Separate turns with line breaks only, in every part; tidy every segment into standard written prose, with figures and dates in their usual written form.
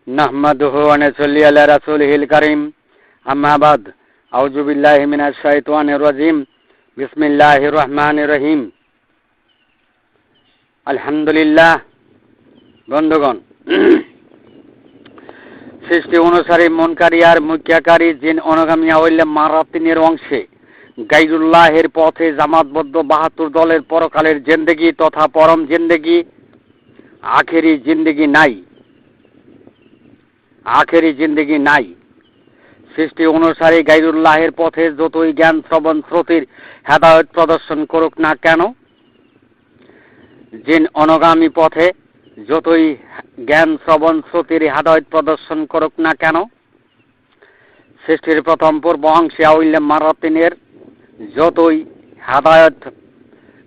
নাহমাদুহু ওয়া নুসাল্লি আলা রাসূলিহিল কারীম আম্মা বাদ আউযু বিল্লাহি মিনাশ শাইতানির রাজীম বিসমিল্লাহির রহমানির রহিম আলহামদুলিল্লাহ। বন্ধুগণ, সৃষ্টি অনুসারী মনকারী আর মুখ্যাকারী জিন অনুগামী হইলে মারাতিনের অংশে গায়রুল্লাহের পথে জামাতবদ্ধ ৭২ দলের পরকালের জিন্দেগি তথা পরম জিন্দেগি আখেরি জিন্দেগি নাই। সৃষ্টি অনুসারী গায়রুল্লাহের পথে যতই জ্ঞান শ্রবণ শ্রুতির হেদায়েত প্রদর্শন করুক না কেন, জিন অনুগামী পথে যতই জ্ঞান শ্রবণ শ্রুতির হেদায়েত প্রদর্শন করুক না কেন, সৃষ্টির প্রথম পূর্ব অংশে আউল্যে মারাতিনের যতই হেদায়েত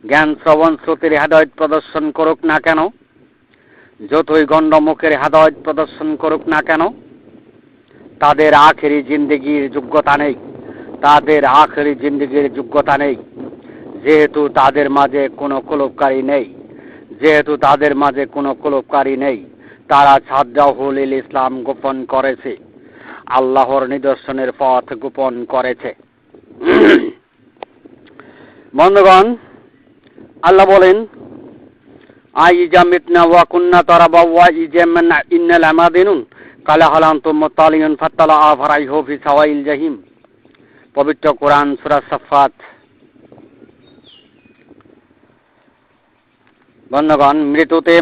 জ্ঞান শ্রবণ শ্রুতির হেদায়েত প্রদর্শন করুক না কেন, যতই গণ্ডমুখের হেদায়েত প্রদর্শন করুক না কেন, তাদের আখেরি জিন্দেগির যোগ্যতা নেই। যেহেতু তাদের মাঝে কোনো কুলুপকারী নেই, তারা সাদরাহুল ইসলাম গোপন করেছে, আল্লাহর নিদর্শনের পথ গোপন করেছে। বন্ধুগণ, আল্লাহ বলেন, আইজা মিতনা ওয়া কুন্না তারাবা ওয়া ইজামনা ইন্নাল আমাদিনুন কালা হালান্তুম মুতালিয়ুন ফাতালা আফরাইহু ফি সাওয়াইল জাহিম। পবিত্র কোরআন সূরা সাফফাত। বন্ধুগণ, মৃত্যুতে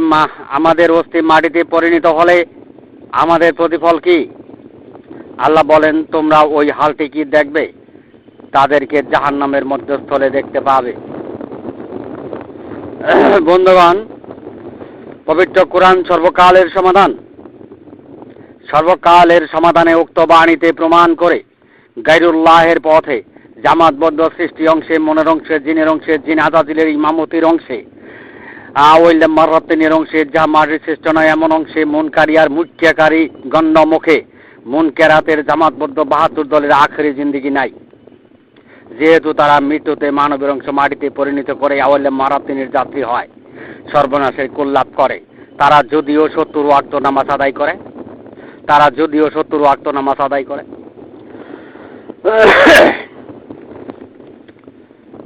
আমাদের অস্থি মাটিতে পরিণত হলে আমাদের প্রতিফল কি? আল্লাহ বলেন, তোমরা ওই হালটি কি দেখবে? তাদেরকে জাহান্নামের মধ্যস্থলে দেখতে পাবে। বন্ধুগণ, পবিত্র কোরআন সর্বকালের সমাধানে উক্ত বাণীতে প্রমাণ করে গায়রুল্লাহের পথে জামাতবদ্ধ সৃষ্টি অংশে, মনের অংশে, জিনের অংশে, জিন আজাজিলের ইমামতির অংশে, আওয়াইলে মারাতিনের অংশে, যা মাটির সৃষ্ট নয় এমন অংশে, মুনকারী আর মুখ্যাকারী গণ্ডমুখে মুনকেরাতের জামাতবদ্ধ ৭২ দলের আখেরি জিন্দেগি নাই। যেহেতু তারা মৃত্যুতে মানবের অংশ মাটিতে পরিণত করে আওয়াইলে মারাতিনের যাত্রী হয়, সর্বনাশের কুল্লাভ করে। তারা যদিও ৭০ ওয়াক্ত নামাজ আদায় করে।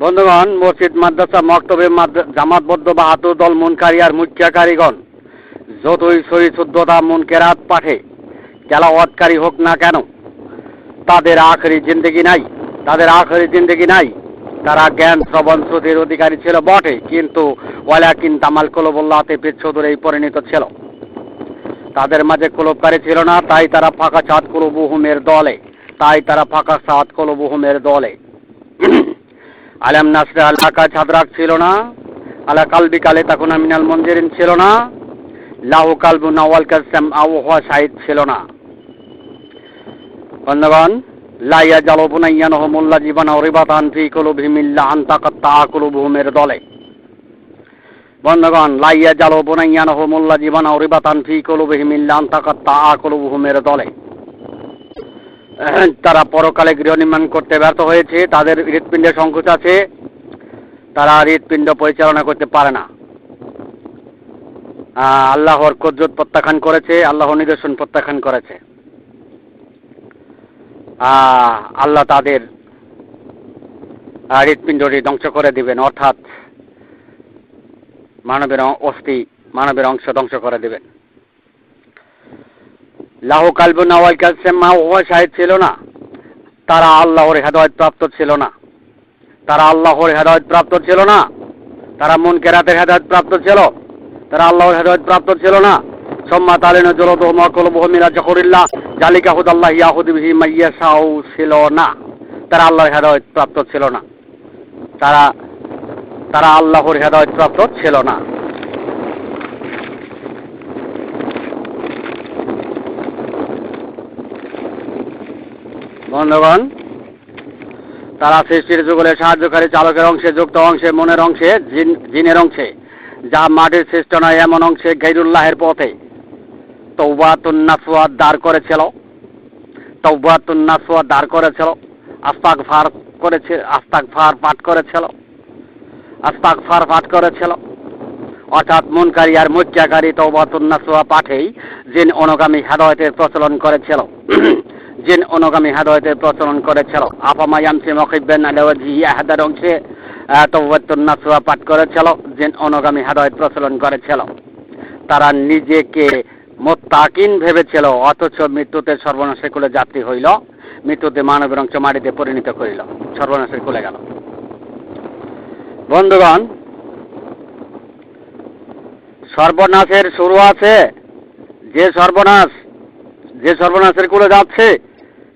বন্ধুগণ, মসজিদ, মাদ্রাসা, মক্তবে জামাতবদ্ধ ৭২ দল মুনকারী আর মুখ্যাকারীগণ যতই সহি শুদ্ধতা মুনকেরাত পাঠে তেলাওয়াতকারী হোক না কেন, তাদের আখেরি জিন্দেগি নাই। তারা জ্ঞান শ্রবণ শ্রুতির অধিকারী ছিল বটে, কিন্তু ওয়ালাকিন তামাল কুলুবুল্লাহতে পিছুদূরেই পরিণত ছিল। তাদের মাঝে কুলুপকারী ছিল না, তাই তারা ফাঁকা ছাদ কুলুবুহুমের দলে। আলাম নাসরা আলাকা ছাদরাক ছিল না, আলা কালবি কালে তাকুনা মিনাল মুনজিরিন ছিল না, লাহু কালবুন আওয়াল কাসসাম আও হুয়া শাহিদ ছিল না। বন্ধুগণ, লা ইয়াজালু বুনাইয়ানহুম আল্লাযিবানা রিবাতান ফি কুলুবিহিম ইল্লা আন তাকাত্তা কুলুবুহুমের দলে। বন্ধুগণ, লা ইয়াজালু বুনাইয়ানহুম আল্লাযিবানা রিবাতান ফি কুলুবিহিম ইল্লা আন তাকাত্তা কুলুবুহুমের দলে। তারা পরকালে গৃহ নির্মাণ করতে ব্যর্থ হয়েছে, তাদের হৃৎপিণ্ডে সংকোচ আছে, তারা হৃৎপিণ্ড পরিচালনা করতে পারে না। আল্লাহর কুদরত প্রত্যাখ্যান করেছে, আল্লাহর নিদর্শন প্রত্যাখ্যান করেছে। আল্লাহ তাদের হৃৎপিণ্ডটি ধ্বংস করে দিবেন, অর্থাৎ মানবের অংশ ধ্বংস করে দিবেন। লাহু কালবুন আওয়াল কাসসাম মা হুয়া শাহিদ ছিল না, তারা আল্লাহর হেদায়েত প্রাপ্ত ছিল না। তারা মুনকেরাতের হেদায়েত প্রাপ্ত ছিল, তারা আল্লাহর হেদায়েত প্রাপ্ত ছিল না। সুম্মা তালিনু জুলুদুহুম ওয়া কুলুবুহুম ইলা যিকরিল্লাহ যালিকা হুদাল্লাহি ইয়াহদি বিহি মান ইয়াশাউ ছিল না। তারা আল্লাহর হেদায়েত প্রাপ্ত ছিল না। তারা আল্লাহর হেদায়েত প্রাপ্ত ছিল না। বন্ধুগণ, তারা সৃষ্টির যুগলের সাহায্যকারী চালকের অংশে, যুক্ত অংশে, মনের অংশে, জিনের অংশে, যা মাটির সৃষ্ট নয় এমন অংশে গায়রুল্লাহের পথে তওবাতুন নাসুহা দাঁড় করেছিল, আস্তাগফার পাঠ করেছিল, অর্থাৎ মুনকারী আর মুত্যাকারী তওবাতুন নাসুহা পাঠেই জিন অনুগামী হেদায়েতের প্রচলন করেছিল। জিন অনুগামী হেদায়েতের প্রচলন করেছিল। আফামা ইয়ামশি মুকিব্বান আলা ওয়াজহিহি আহাদার অংশে তওবাতুন নাসুহা পাঠ করেছিল, জিন অনুগামী হেদায়েত প্রচলন করেছিল। তারা নিজেকে মুত্তাকিন ভেবেছিল, অথচ মৃত্যুতে সর্বনাশের কুলে যাত্রী হইল, মৃত্যুতে মানবের অংশ মাটিতে পরিণত করিল, সর্বনাশের কুলে গেল। বন্ধুগণ, সর্বনাশের শুরু আছে, যে সর্বনাশের কুলে যাচ্ছে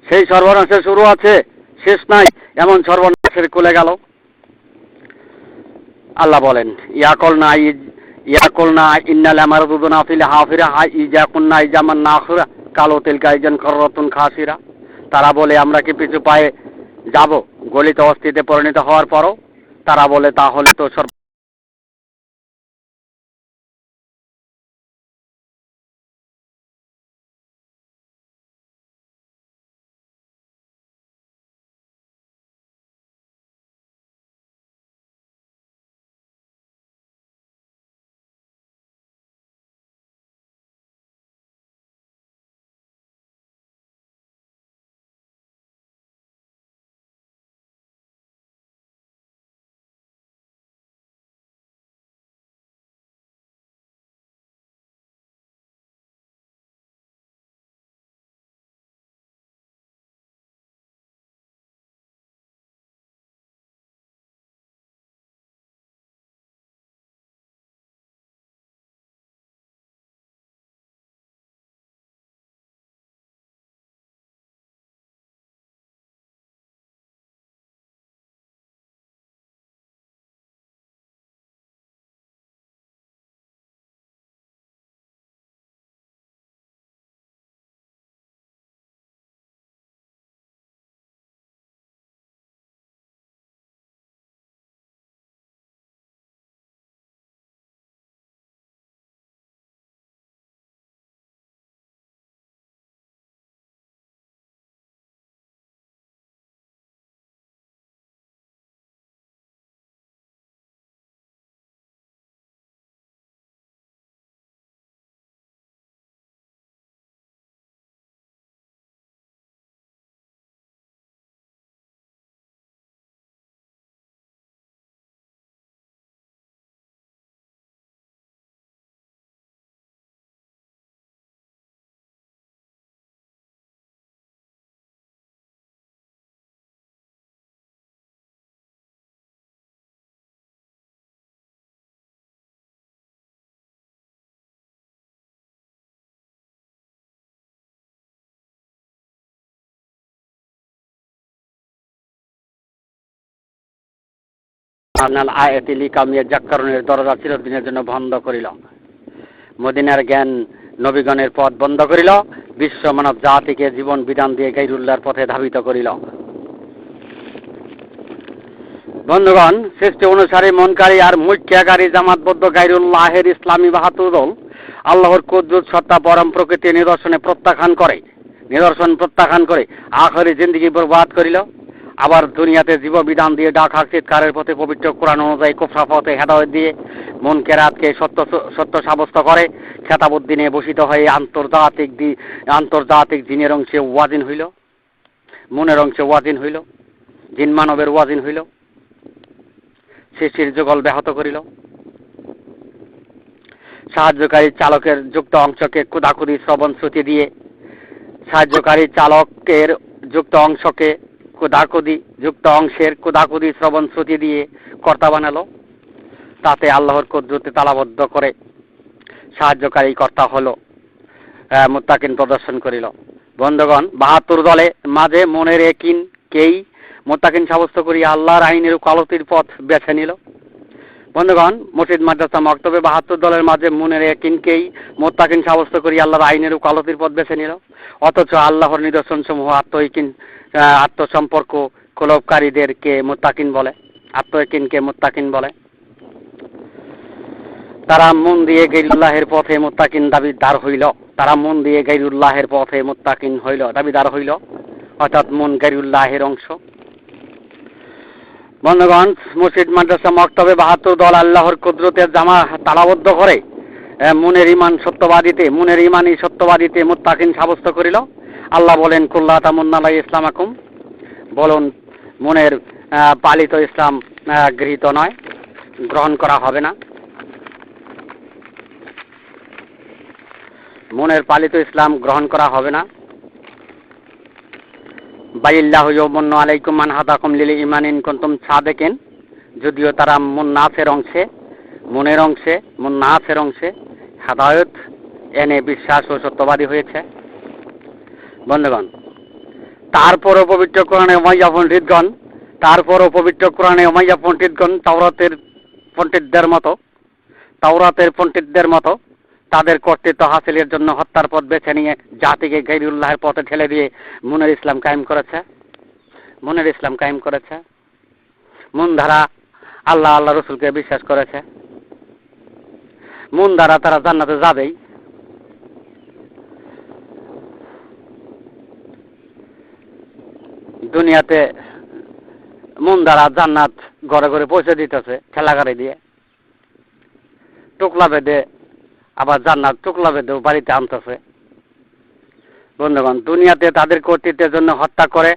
সেই সর্বনাশের শুরু আছে, শেষ নাই, এমন সর্বনাশের কুলে গেল। আল্লাহ বলেন, ইয়াকুলনা ইন্নাল মারদুদুনা ফিল হাফিরা ইজাকুন্না ইজামান নাখিরা কালো তিলকা ইজান কররাতুন খাসিরা। তারা বলে আমরা কি পিছু পায়ে যাব গলিত অস্থিতে পরিণত হওয়ার পরও? তারা বলে তাহলে তো আপনার আয়াতি লিকামিয়া জাক্কারণের দরজা চিরদিনের জন্য বন্ধ করিল। মদিনার জ্ঞান নবীগণের পথ বন্ধ করিল, বিশ্ব মানব জাতিকে জীবন বিধান দিয়ে গায়রুল্লাহর পথে ধাবিত করিল। বন্ধুগণ, সৃষ্টি অনুসারী মুনকারী আর মুত্যাকারী জামাতবদ্ধ গায়রুল্লাহের ইসলামী বাহাত্তর দল আল্লাহর কুদরত সত্তা পরম প্রকৃতির নিদর্শন প্রত্যাখ্যান করে আখেরি জিন্দেগি বরবাদ করিল। আবার দুনিয়াতে জীব বিধান দিয়ে ডাক হাক চিৎকারের পথে পবিত্র কোরআন অনুযায়ী কুফরা পথে হেদায়েত দিয়ে মুনকেরাতকে সত্য সাব্যস্ত করে খেতাবুদ্দিনে বসিত হয়ে আন্তর্জাতিক জিনের অংশে ওয়াজিন হইল, মনের অংশে ওয়াজিন হইল, জিন মানবের ওয়াজিন হইল, সৃষ্টির যুগল ব্যাহত করিল। সাহায্যকারী চালকের যুক্ত অংশকে কুদাকুদি শ্রবণ শ্রুতি দিয়ে অংশের কুদাকুদি শ্রবণ শ্রুতি দিয়ে কর্তা বানালো। তাতে আল্লাহর কুদরতে তালাবদ্ধ করে সাহায্যকারী কর্তা হলো, মুত্তাকিন প্রদর্শন করিল। বন্ধুগণ, ৭২ দলে মাঝে মনের একিনকেই মুত্তাকিন সাব্যস্ত করিয়া আল্লাহর আইনের কালতির পথ বেছে নিল। বন্ধুগণ, মসজিদ মাদ্রাসা মক্তবে ৭২ দলের মাঝে মনের একিনকেই মুত্তাকিন সাব্যস্ত করিয়া আল্লাহর আইনের কালতির পথ বেছে নিল। অথচ আল্লাহর নিদর্শন সমূহ আত্মসম্পর্ক ক্ষোভকারীদেরকে মুত্তাকিন বলে, আত্মএকিনকে মুত্তাকিন বলে। তারা মন দিয়ে গায়রুল্লাহের পথে মুত্তাকিন দাবিদার হইল, অর্থাৎ মন গায়রুল্লাহের অংশ। বন্ধুগণ, মসজিদ মাদ্রাসা মক্তবে 72 দল আল্লাহর কুদরতের জামা তালাবদ্ধ করে মুনের ইমানই সত্যবাদীতে মুত্তাকিন সাব্যস্ত করিল। আল্লাহ বলেন, কুল্লা তামুন্নালাই ইসলামাকুম, বলুন মুনের পালিত ইসলাম গৃহীত নয়, গ্রহণ করা হবে না। মুনের পালিত ইসলাম গ্রহণ করা হবে না। বাইল্লাহু ইয়ামুন্নু আলাইকুম মান হাদাকুম লিল ঈমান ইন কুনতুম সাদিকিন, যদিও তারা মুনের অংশে হেদায়েত এনে বিশ্বাস ও সত্যবাদী হয়েছে। বন্ধুগণ, তারপরও পবিত্র কোরআনে উমাইয়া পণ্ডিতগণ তাওরাতের পণ্ডিতদের মতো তাদের কর্তৃত্ব হাসিলের জন্য হত্যার পথ বেছে নিয়ে জাতিকে গায়রুল্লাহের পথে ঠেলে দিয়ে মুনের ইসলাম কায়েম করেছে। মুন ধারা আল্লাহ রসুলকে বিশ্বাস করেছে। মুন ধারা তারা জান্নাতে যাবেই। দুনিয়াতে মুন ধারা জান্নাত ঘরে ঘরে পৌঁছে দিতেছে ঠেলা গাড়ি দিয়ে, টুকলা বেঁধে, আবার জান্নাত টুকলা বেঁধেও বাড়িতে আনতেছে। বন্ধুগণ, দুনিয়াতে তাদের কর্তৃত্বের জন্য হত্যা করে,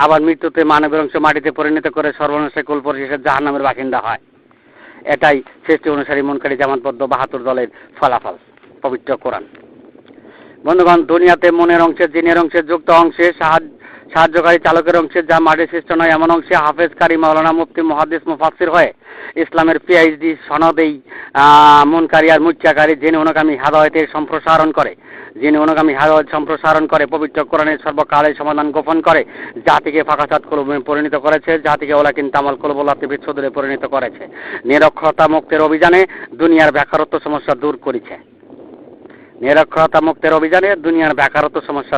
আবার মৃত্যুতে মানবের অংশ মাটিতে পরিণত করে সর্বনাশে কুল পরিশেষে জাহান্নামের বাসিন্দা হয়। এটাই সৃষ্টি অনুসারী মুনকারী জামাতবদ্ধ 72 দলের ফলাফল, পবিত্র কোরআন। বন্ধুগণ, দুনিয়াতে মনের অংশে, জিনের অংশে, যুক্ত অংশে, সাহায্যকারী চালকের অংশে, যা মাটি সৃষ্ট নয় এমন অংশে হাফেজ, কারি, মাওলানা, মুফতি, মুহাদ্দিস, মুফাসসির হয়ে ইসলামের পিএইচডি সনদেই মুনকারী আর মুচ্চাকারী যিনি অনুগামী হেদায়েতের সম্প্রসারণ করে পবিত্র কোরআনের সর্বকালের সমাধান গোপন করে জাতিকে ফাঁকাচাঁদ কলবে পরিণত করেছে, জাতিকে ওলাকিন তামাল কলবলাতে বিচ্ছুদে পরিণত করেছে। নিরক্ষরতা মুক্তের অভিযানে দুনিয়ার বেকারত্ব সমস্যা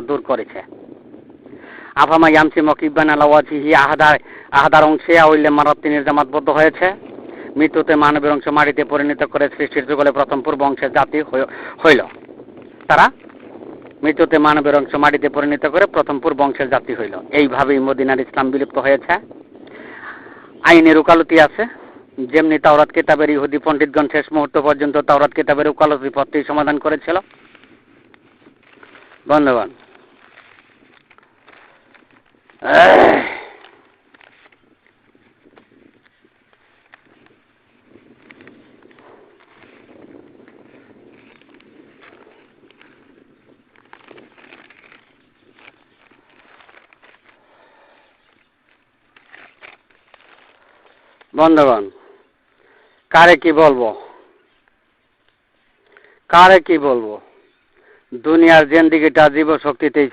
দূর করেছে। আফামা ইয়ামসি মকিবান আলাওয়াজিহি আহাদার অংশে আউল্লে মারাত্তিনের জামাতবদ্ধ হয়েছে। মৃত্যুতে মানবের অংশ মাটিতে পরিণত করে সৃষ্টির যুগলে প্রথম পূর্ব অংশের জাতি হইল। তারা মৃত্যুতে মানবের অংশ মাটিতে পরিণত করে প্রথম পূর্ব অংশের জাতি হইল। এইভাবেই মদিনার ইসলাম বিলুপ্ত হয়েছে। আইনের উকালতি আছে, যেমনি তাওরাত কিতাবের ইহুদি পণ্ডিতগণ শেষ মুহূর্ত পর্যন্ত তাওরাত কিতাবের উকালতি পথটি সমাধান করেছিল। বন্ধুগণ, কারে কি বলবো, দুনিয়ার জিন্দেগিটা জীবশক্তিতেই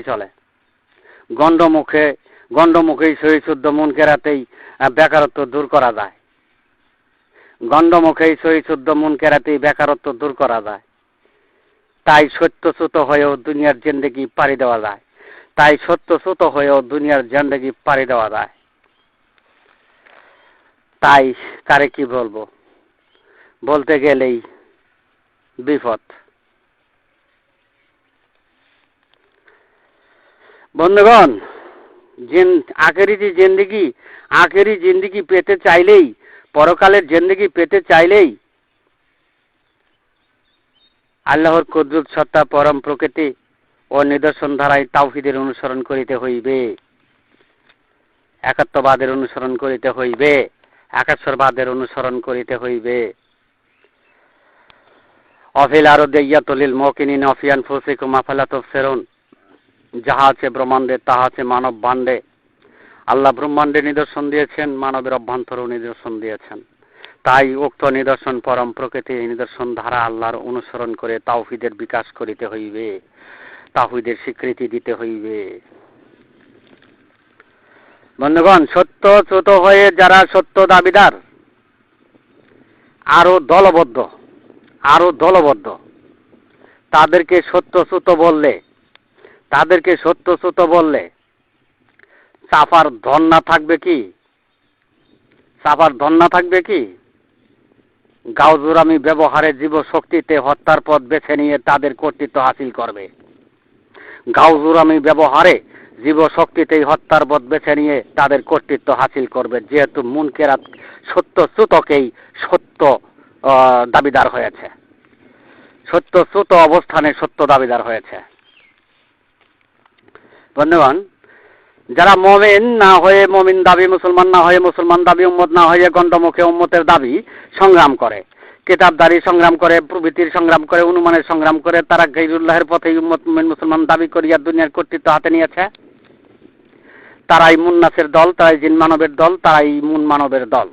চলে। গণ্ডমুখেই সহিশুদ্ধ মন কেরাতেই বেকারত্ব দূর করা যায়। তাই সত্যচ্যুত হয়েও দুনিয়ার জিন্দেগি পাড়ি দেওয়া যায়। তাই কারে কি বলবো, বলতে গেলেই বিপদ। বন্ধুগণ, আখেরি জিন্দেগি পেতে চাইলেই, পরকালের জিন্দেগি পেতে চাইলেই আল্লাহর কুদরত সত্তা, পরম প্রকৃতি ও নিদর্শন ধারায় তাওহীদের অনুসরণ করিতে হইবে, একাত্মবাদের অনুসরণ করিতে হইবে, একাশ্বরবাদের অনুসরণ করিতে হইবে। অফিল আরো দেয়াতুলিল মুকিনিন অফিয়ান ফুসিকুম আফালা তুবসিরুন, যাহা আছে ব্রহ্মাণ্ডে তাহা আছে মানব ভাণ্ডে। আল্লাহ ব্রহ্মাণ্ডে নিদর্শন দিয়েছেন, মানবের অভ্যন্তরেও নিদর্শন দিয়েছেন। তাই উক্ত নিদর্শন, পরম প্রকৃতির নিদর্শন ধারা আল্লাহর অনুসরণ করে তাওহীদের বিকাশ করিতে হইবে, তাওহীদের স্বীকৃতি দিতে হইবে। বন্ধুগণ, সত্যচ্যুত হয়ে যারা সত্য দাবিদার আরো দলবদ্ধ, তাদেরকে সত্যচ্যুত বললে চাপার ধন্না থাকবে কি? গাউজুরামি ব্যবহারে জীবশক্তিতে হত্যার পথ বেছে নিয়ে তাদের কর্তৃত্ব হাসিল করবে। গাউজুরামি ব্যবহারে জীবশক্তিতেই হত্যার পথ বেছে নিয়ে তাদের কর্তৃত্ব হাসিল করবে, যেহেতু মুনকেরাত সত্যচ্যুতকেই সত্য দাবিদার হয়েছে, সত্যচ্যুত অবস্থানে সত্য দাবিদার হয়েছে। বন্ধুগণ, যারা মমিন না হয়ে মমিন দাবি, মুসলমান না হয়ে মুসলমান দাবি, উম্মত না হয়ে গণ্ডমুখে উম্মতের দাবি সংগ্রাম করে, কিতাবদারি সংগ্রাম করে, প্রভৃতির সংগ্রাম করে, অনুমানের সংগ্রাম করে, তারা গায়রুল্লাহের পথে উম্মত মুসলমান দাবি করিয়া দুনিয়ার কর্তৃত্ব হাতে নিয়েছে। তারাই মুন্নাসের দল, তারাই জিন মানবের দল, তারাই মুন মানবের দল।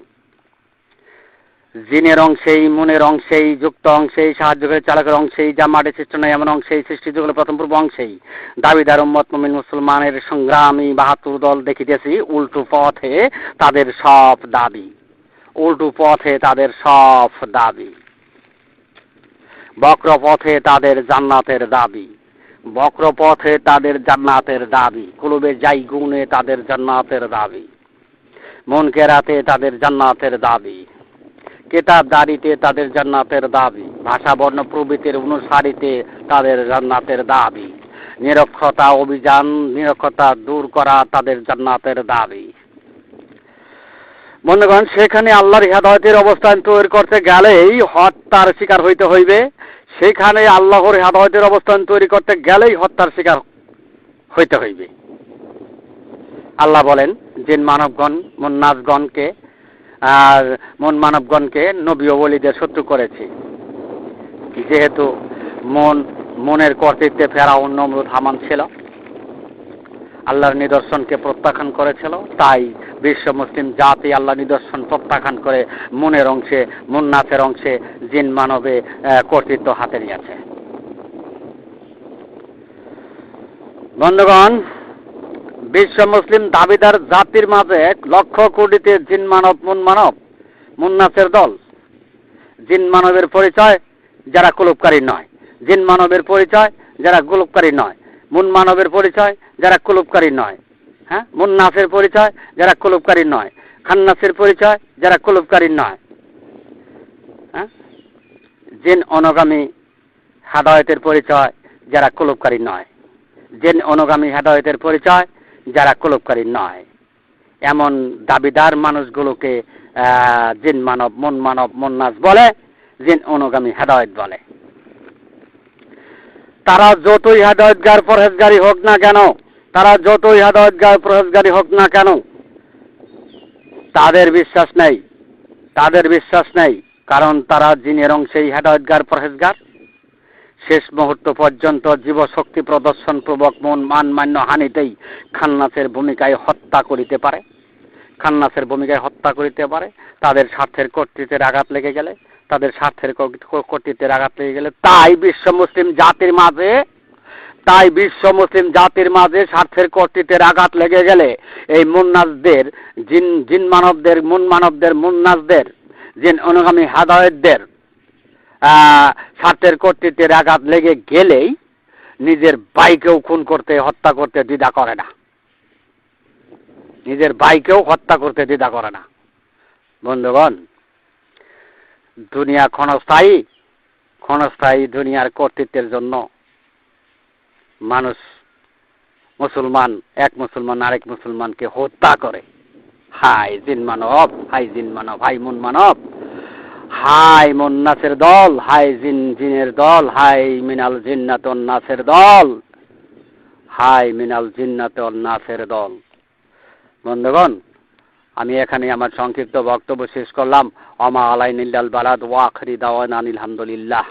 জিনের অংশেই, মুনের অংশেই, যুক্ত অংশেই, সাহায্যকারী চালকের অংশেই, যা মাঠে সৃষ্ট নয় এমন অংশেই, সৃষ্টি যুগলের প্রথম পূর্ব অংশেই দাবিদার উম্মত মুমিন মুসলমানের সংগ্রামী ৭২ দল দেখিতেছি উল্টো পথে তাদের সব দাবি, উল্টো পথে তাদের সব দাবি, বক্র পথে তাদের জান্নাতের দাবি, বক্র পথে তাদের জান্নাতের দাবি, কুলুবে যাই গুণে তাদের জান্নাতের দাবি, মুনকেরাতে তাদের জান্নাতের দাবি, কিতাবদারিতে তাদের জান্নাতের দাবি, ভাষা বর্ণ প্রভৃতির অনুসারিতে তাদের জান্নাতের দাবি, নিরক্ষরতা অভিযান, নিরক্ষরতা দূর করা তাদের জান্নাতের দাবি। বন্ধুগণ, সেখানে আল্লাহর হেদায়েতের অবস্থান তৈরি করতে গেলেই হত্যার শিকার হইতে হইবে, সেখানে আল্লাহর হেদায়েতের অবস্থান তৈরি করতে গেলেই হত্যার শিকার হইতে হইবে। আল্লাহ বলেন, জিন মানবগণ মুন্নাসগণকে আর মন মানবগণকে নবী ও ওলীদের শত্রু করেছে, যেহেতু মনের কর্তৃত্বে ফেরাউন, নমরুদ, হামান ছিল, আল্লাহর নিদর্শনকে প্রত্যাখ্যান করেছিল, তাই বিশ্ব মুসলিম জাতি আল্লাহ নিদর্শন প্রত্যাখ্যান করে মনের অংশে, মুন্নাসের অংশে জিন মানবে কর্তৃত্ব হাতে নিয়েছে। বন্ধুগণ, বিশ্ব মুসলিম দাবিদার জাতির মাঝে ১,০০,০০,০০,০০ কোটিতে জিন মানব, মুন মানব, মুন্নাসের দল। জিন মানবের পরিচয় যারা কুলুপকারী নয়, জিন মানবের পরিচয় যারা কুলুপকারী নয়, মুন মানবের পরিচয় যারা কুলুপকারী নয়, হ্যাঁ, মুন্নাসের পরিচয় যারা কুলুপকারী নয়, খান্নাসের পরিচয় যারা কুলুপকারী নয়, হ্যাঁ, জিন অনুগামী হেদায়েতের পরিচয় যারা কুলুপকারী নয়, জিন অনুগামী হেদায়েতের পরিচয় যারা কুলুপকারী নয়, এমন দাবিদার মানুষগুলোকে জিন মানব, মুন্নাস বলে, জিন অনুগামী হেদায়েত বলে। তারা যতই হেদায়েতগার পরহেজগারী হোক না কেন, তারা যতই হেদায়েতগার পরহেজগারী হোক না কেন, তাদের বিশ্বাস নেই, তাদের বিশ্বাস নেই, কারণ তারা জিনের অংশেই হেদায়েতগার পরহেজগার। শেষ মুহূর্ত পর্যন্ত জীবশক্তি প্রদর্শন পূর্বক মন মান্য হানিতেই খান্নাসের ভূমিকায় হত্যা করিতে পারে, খান্নাসের ভূমিকায় হত্যা করিতে পারে। তাদের স্বার্থের কর্তৃত্বের আঘাত লেগে গেলে, তাদের স্বার্থের কর্তৃত্বের আঘাত লেগে গেলে, তাই বিশ্ব মুসলিম জাতির মাঝে স্বার্থের কর্তৃত্বের আঘাত লেগে গেলে এই মুন্নাসদের, জিন মানবদের, মুন্নাসদের, জিন অনুগামী হেদায়েতদের স্বার্থের কর্তৃত্বের আঘাত লেগে গেলেই নিজের ভাইকেও খুন করতে, হত্যা করতে দ্বিধা করে না, নিজের ভাইকেও হত্যা করতে দ্বিধা করে না। বন্ধুগণ, দুনিয়া ক্ষণস্থায়ী দুনিয়ার কর্তৃত্বের জন্য মানুষ, মুসলমান, এক মুসলমান আরেক মুসলমানকে হত্যা করে। হাই জিন মানব, হাই জিন মানব, হাই মুন মানব, হাই মুন্নাসের দল, হাই জিনের দল, হাই মিনাল জিন্নাতুন নাসের দল, হাই মিনাল জিন্নাতুন নাসের দল। বন্ধুগণ, আমি এখানে আমার সংক্ষিপ্ত বক্তব্য শেষ করলাম। ওমা আলাইনা ইল্লাল বালাগ ওয়া আখিরু দাওয়ানা আলহামদুলিল্লাহ।